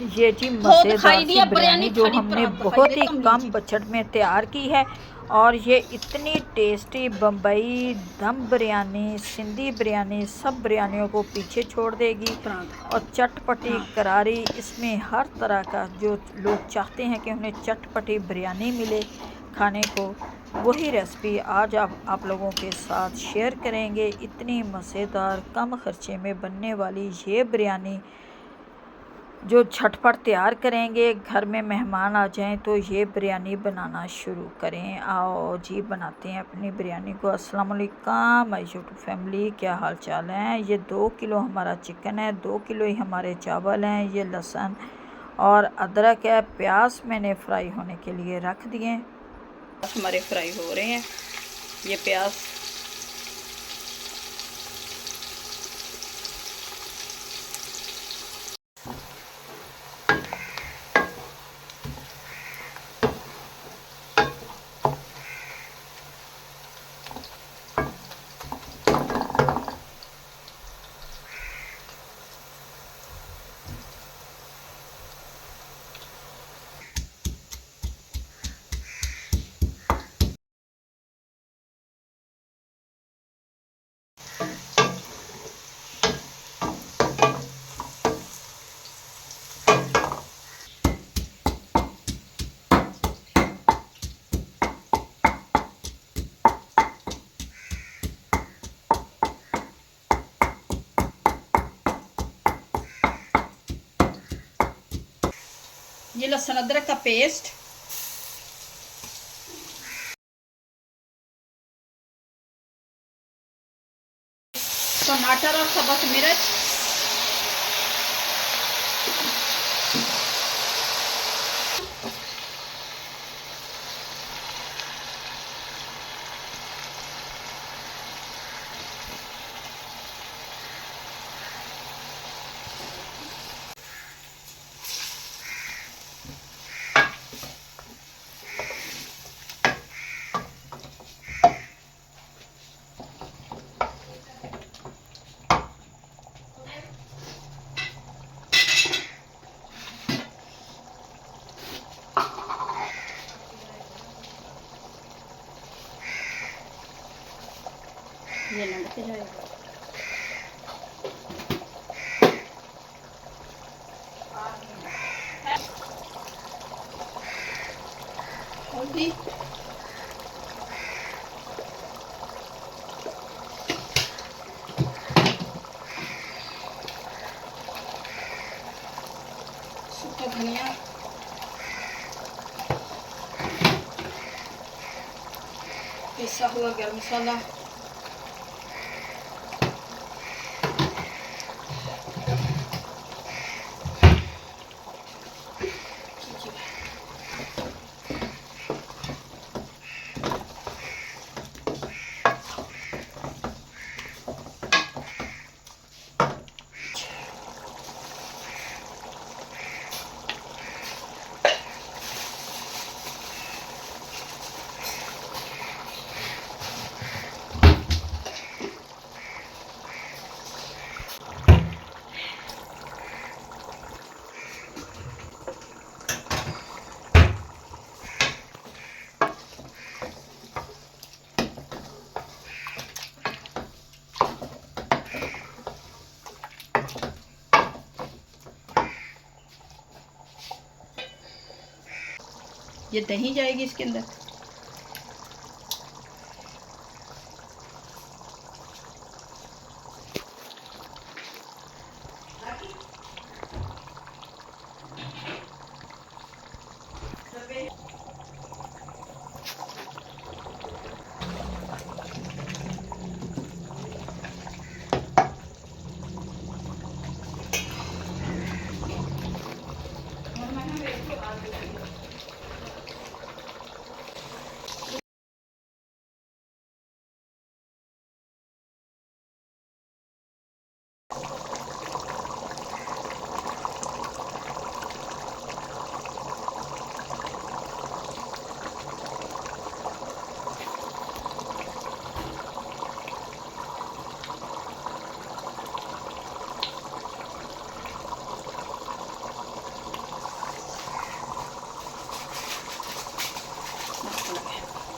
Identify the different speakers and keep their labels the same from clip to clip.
Speaker 1: ये जी मज़ेदार सी बिरयानी जो हमने बहुत ही कम बजट में तैयार की है। और ये इतनी टेस्टी बम्बई दम बिरयानी, सिंधी बिरयानी सब बिरयानियों को पीछे छोड़ देगी। और चटपटी करारी, इसमें हर तरह का जो लोग चाहते हैं कि उन्हें चटपटी बिरयानी मिले खाने को, वही रेसिपी आज आप लोगों के साथ शेयर करेंगे। इतनी मज़ेदार कम खर्चे में बनने वाली ये बिरयानी जो झटपट तैयार करेंगे, घर में मेहमान आ जाएं तो ये बिरयानी बनाना शुरू करें। आओ जी बनाते हैं अपनी बिरयानी को। अस्सलाम वालेकुम माय यूट्यूब फैमिली, क्या हाल चाल है। ये 2 किलो हमारा चिकन है, 2 किलो ही हमारे चावल हैं। ये लहसुन और अदरक है। प्याज मैंने फ्राई होने के लिए रख दिए। हमारे फ्राई हो रहे हैं। ये प्याज ये लहसुन अदरक का पेस्ट, टमाटर और सब्ज मिर्च, ये लड़के जाएगा। हल्दी, सूखा धनिया, पिसा हुआ गरम मसाला, ये दही जाएगी इसके अंदर।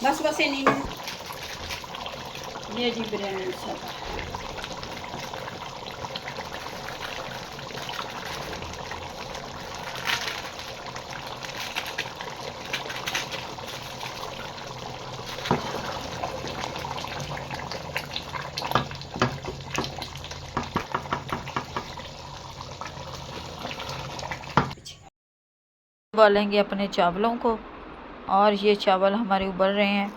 Speaker 1: बस बस ये नहीं, ये जी बिरयानी मसाला। उबालेंगे अपने चावलों को, और ये चावल हमारे उबल रहे हैं।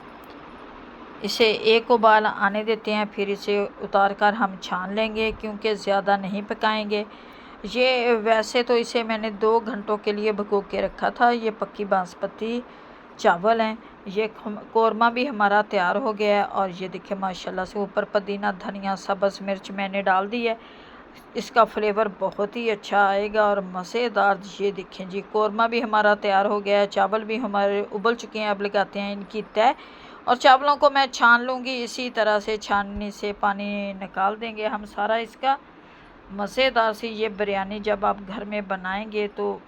Speaker 1: इसे एक उबाल आने देते हैं, फिर इसे उतार कर हम छान लेंगे क्योंकि ज़्यादा नहीं पकाएंगे। ये वैसे तो इसे मैंने 2 घंटों के लिए भिगो के रखा था। ये पक्की बासमती चावल हैं। ये कौरमा भी हमारा तैयार हो गया है, और ये देखिए माशाल्लाह से ऊपर पुदीना, धनिया, सब्ज़ मिर्च मैंने डाल दी है। इसका फ्लेवर बहुत ही अच्छा आएगा और मज़ेदार। ये देखें जी, कौरमा भी हमारा तैयार हो गया है, चावल भी हमारे उबल चुके हैं। अब लगाते हैं इनकी तय, और चावलों को मैं छान लूँगी। इसी तरह से छाननी से पानी निकाल देंगे हम सारा इसका। मज़ेदार सी ये बिरयानी जब आप घर में बनाएंगे तो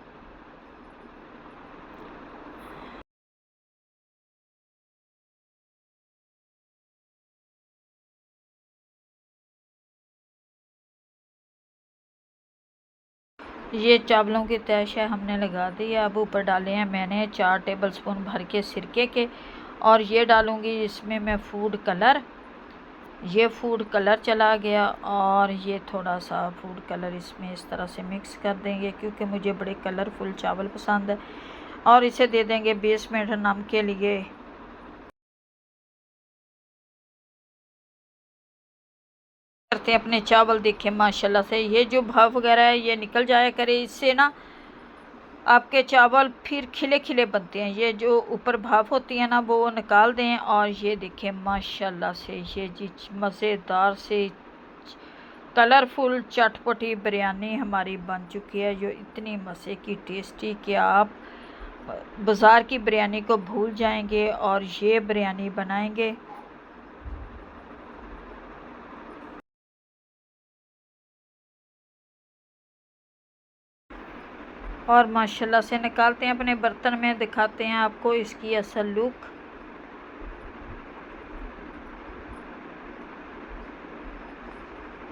Speaker 1: ये चावलों की तैश है, हमने लगा दी है। अब ऊपर डाले हैं मैंने 4 टेबलस्पून भर के सिरके के, और ये डालूँगी इसमें मैं फूड कलर। ये फूड कलर चला गया, और ये थोड़ा सा फूड कलर इसमें इस तरह से मिक्स कर देंगे क्योंकि मुझे बड़े कलरफुल चावल पसंद है। और इसे दे देंगे 20 मिनट नम के लिए। करते हैं अपने चावल, देखें माशाल्लाह से ये जो भाप वगैरह है ये निकल जाया करे। इससे ना आपके चावल फिर खिले खिले बनते हैं। ये जो ऊपर भाप होती है ना वो निकाल दें। और ये देखें माशाल्लाह से ये जी मज़ेदार से कलरफुल चटपटी बिरयानी हमारी बन चुकी है, जो इतनी मज़े की टेस्टी कि आप बाज़ार की बिरयानी को भूल जाएंगे और ये बिरयानी बनाएंगे। और माशाल्लाह से निकालते हैं अपने बर्तन में, दिखाते हैं आपको इसकी असल लुक।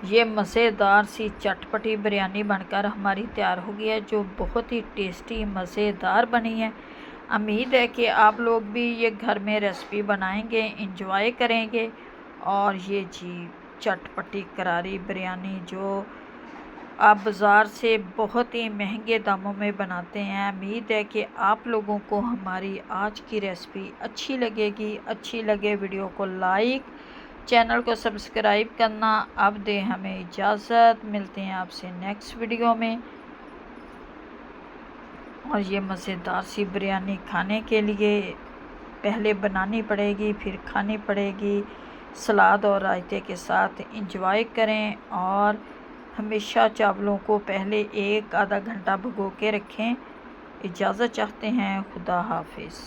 Speaker 1: ये मज़ेदार सी चटपटी बिरयानी बनकर हमारी तैयार हो गई है, जो बहुत ही टेस्टी मज़ेदार बनी है। उम्मीद है कि आप लोग भी ये घर में रेसिपी बनाएंगे, इंजॉय करेंगे। और ये जी चटपटी करारी बिरयानी जो आप बाज़ार से बहुत ही महंगे दामों में बनाते हैं। उम्मीद है कि आप लोगों को हमारी आज की रेसिपी अच्छी लगेगी। अच्छी लगे वीडियो को लाइक, चैनल को सब्सक्राइब करना। अब दें हमें इजाज़त, मिलते हैं आपसे नेक्स्ट वीडियो में। और ये मज़ेदार सी बिरयानी खाने के लिए पहले बनानी पड़ेगी, फिर खानी पड़ेगी सलाद और रायते के साथ। इंजॉय करें, और हमेशा चावलों को पहले 1 आधा घंटा भिगो के रखें। इजाज़त चाहते हैं, खुदा हाफिज़।